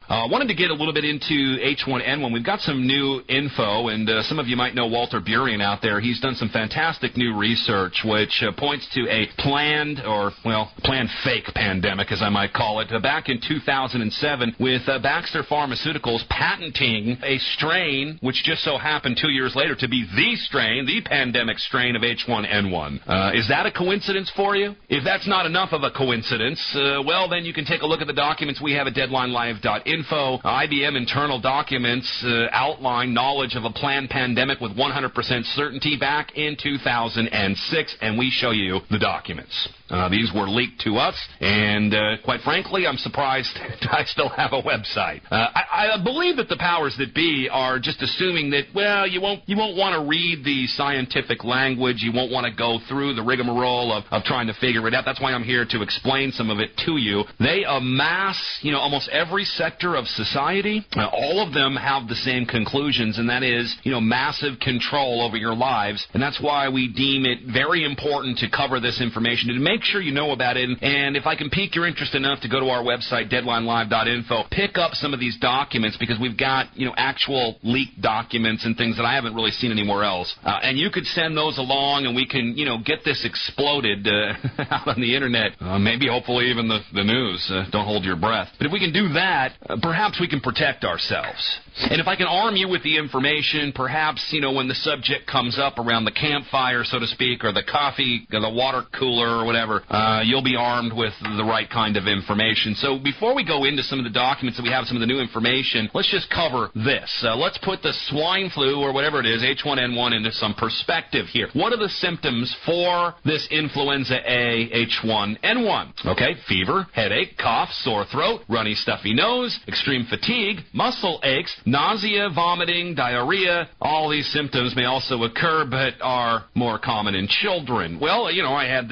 Wanted to get a little bit into H1N1. We've got some new info, and some of you might know Walter Burian out there. He's done some fantastic new research which points to a planned fake pandemic, as I might call it, back in 2007 with Baxter Pharmaceuticals patenting a strain which just so happened 2 years later to be the pandemic strain of H1N1. Is that a coincidence for you? If that's not enough of a coincidence, well, then you can take a look at the documents we have at deadlinelive.info. IBM internal documents outline knowledge of a planned pandemic with 100% certainty back in 2006, and we show you the documents. These were leaked to us, and quite frankly, I'm surprised I still have a website. I believe that the powers that be are just assuming that, well, you won't want to read the scientific language, you won't want to go through the rigmarole of trying to figure it out. That's why I'm here to explain some of it to you. They amass, almost every sector of society. All of them have the same conclusions, and that is, massive control over your lives, and that's why we deem it very important to cover this information, to make sure you know about it, and if I can pique your interest enough to go to our website, deadlinelive.info, pick up some of these documents, because we've got, actual leaked documents and things that I haven't really seen anywhere else, and you could send those along, and we can, get this exploded out on the internet, maybe hopefully even the news. Don't hold your breath. But if we can do that, perhaps we can protect ourselves. And if I can arm you with the information, perhaps, when the subject comes up around the campfire, so to speak, or the coffee, or the water cooler, or whatever, you'll be armed with the right kind of information. So before we go into some of the documents that we have, some of the new information, let's just cover this. Let's put the swine flu, or whatever it is, H1N1, into some perspective here. What are the symptoms for this influenza A H1N1? Okay, fever, headache, cough, sore throat, runny, stuffy nose, extreme fatigue, muscle aches, nausea, vomiting, diarrhea. All these symptoms may also occur, but are more common in children. Well, I had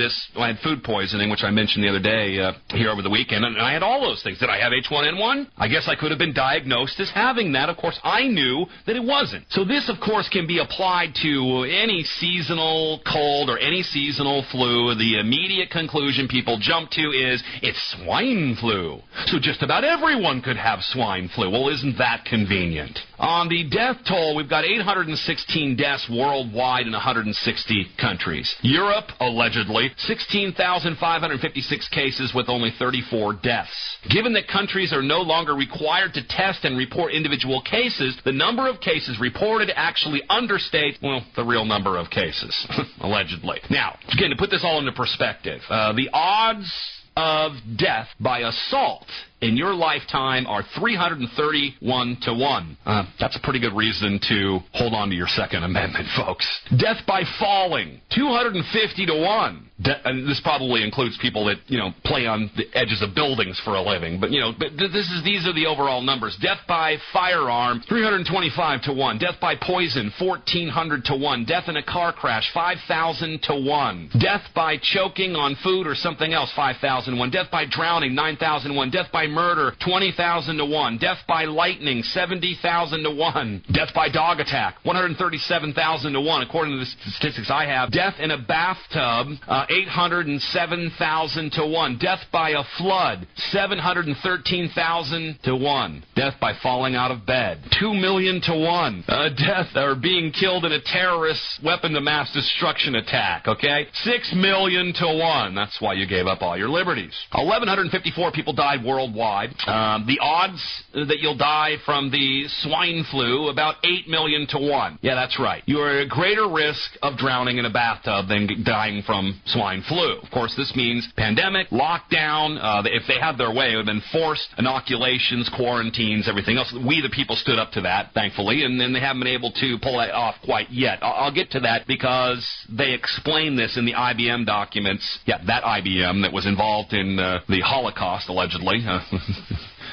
food poisoning, which I mentioned the other day here over the weekend, and I had all those things. Did I have H1N1? I guess I could have been diagnosed as having that. Of course, I knew that it wasn't. So this, of course, can be applied to any seasonal cold or any seasonal flu. The immediate conclusion people jump to is it's swine flu. So just about everyone could have swine flu. Well, isn't that convenient? On the death toll, we've got 816 deaths worldwide in 160 countries. Europe, allegedly, 16,556 cases with only 34 deaths. Given that countries are no longer required to test and report individual cases, the number of cases reported actually understates, the real number of cases, allegedly. Now, again, to put this all into perspective, the odds of death by assault in your lifetime are 331 to 1. That's a pretty good reason to hold on to your Second Amendment, folks. Death by falling, 250 to 1. And this probably includes people that, play on the edges of buildings for a living. But, these are the overall numbers. Death by firearm, 325 to 1. Death by poison, 1,400 to 1. Death in a car crash, 5,000 to 1. Death by choking on food or something else, 5,000 to 1. Death by drowning, 9,000 to 1. Death by murder, 20,000 to 1. Death by lightning, 70,000 to 1. Death by dog attack, 137,000 to 1, according to the statistics I have. Death in a bathtub, 807,000 to 1. Death by a flood, 713,000 to 1. Death by falling out of bed, 2 million to 1. Death or being killed in a terrorist weapon of mass destruction attack, okay? 6 million to 1. That's why you gave up all your liberties. 1,154 people died worldwide. The odds that you'll die from the swine flu, about 8 million to 1. Yeah, that's right. You're at a greater risk of drowning in a bathtub than dying from swine flu. Of course, this means pandemic, lockdown. If they had their way, it would have been forced inoculations, quarantines, everything else. We, the people, stood up to that, thankfully, and then they haven't been able to pull that off quite yet. I'll get to that because they explain this in the IBM documents. Yeah, that IBM that was involved in the Holocaust, allegedly.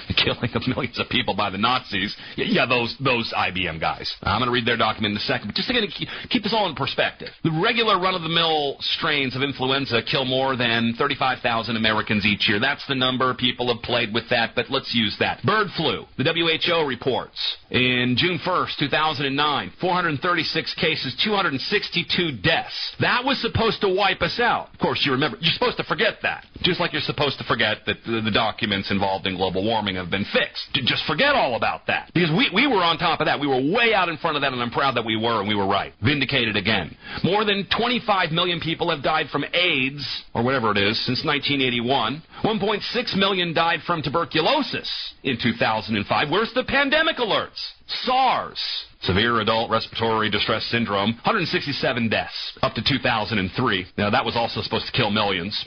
The killing of millions of people by the Nazis. Yeah, those IBM guys. I'm going to read their document in a second, but just to keep this all in perspective. The regular run-of-the-mill strains of influenza kill more than 35,000 Americans each year. That's the number. People have played with that, but let's use that. Bird flu. The WHO reports In June 1st, 2009, 436 cases, 262 deaths. That was supposed to wipe us out. Of course, you remember, you're supposed to forget that. Just like you're supposed to forget that the documents involved in global warming have been fixed. Just forget all about that. Because we were on top of that. We were way out in front of that, and I'm proud that we were, and we were right. Vindicated again. More than 25 million people have died from AIDS, or whatever it is, since 1981. 1.6 million died from tuberculosis in 2005. Where's the pandemic alerts? SARS, severe adult respiratory distress syndrome, 167 deaths, up to 2003. Now, that was also supposed to kill millions.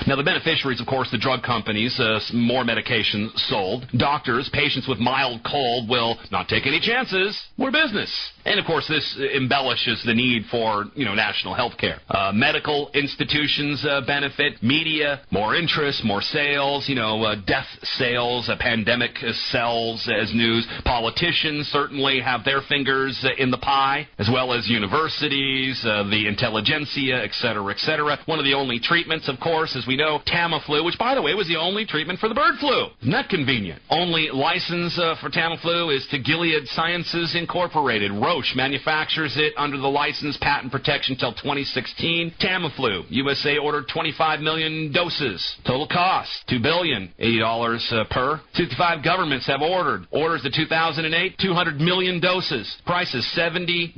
Now, the beneficiaries, of course, the drug companies, more medication sold. Doctors, patients with mild cold will not take any chances. More business. And, of course, this embellishes the need for, national health care. Medical institutions benefit. Media, more interest, more sales, death sales, pandemic sells as news. Politicians certainly have their fingers in the pie, as well as universities, the intelligentsia, et cetera, et cetera. One of the only treatments, of course, as we know, Tamiflu, which, by the way, was the only treatment for the bird flu. Isn't that convenient? Only license for Tamiflu is to Gilead Sciences Incorporated. Roche manufactures it under the license patent protection until 2016. Tamiflu, USA ordered 25 million doses. Total cost, $2 billion, $80 per. 65 governments have ordered. Orders to 2008, 200 million doses. Price is $70.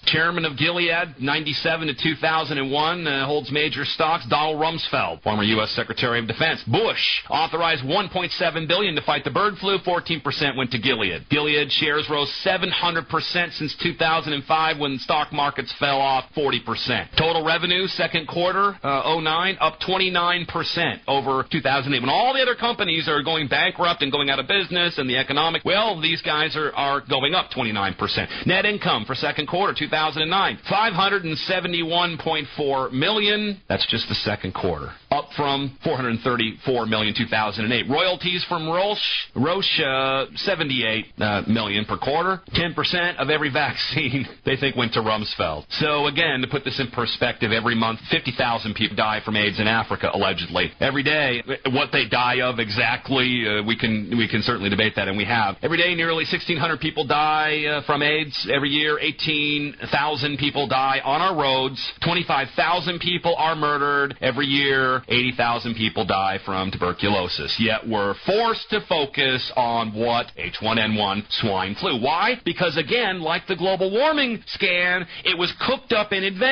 Chairman of Gilead, 97 to 2001, holds major stocks. Donald Rumsfeld, former U.S. Secretary of Defense. Bush authorized $1.7 billion to fight the bird flu. 14% went to Gilead. Gilead shares rose 700% since 2005 when stock markets fell off 40%. Total revenue, second quarter, 09, up 29% over 2008. When all the other companies are going bankrupt and going out of business and the economic, well, these guys are going up 29%. Net income for second quarter 2009, $571.4 million. That's just the second quarter, up from $434 million 2008. Royalties from Roche, $78 million per quarter. 10% of every vaccine they think went to Rumsfeld. So again, to put this in perspective, every month 50,000 people die from AIDS in Africa, allegedly. Every day, what they die of exactly, we can certainly debate that, and we have. Every day, nearly 1,600 people die from AIDS. Every year, 18,000 people die on our roads. 25,000 people are murdered. Every year, 80,000 people die from tuberculosis. Yet we're forced to focus on what? H1N1 swine flu. Why? Because, again, like the global warming scan, it was cooked up in advance.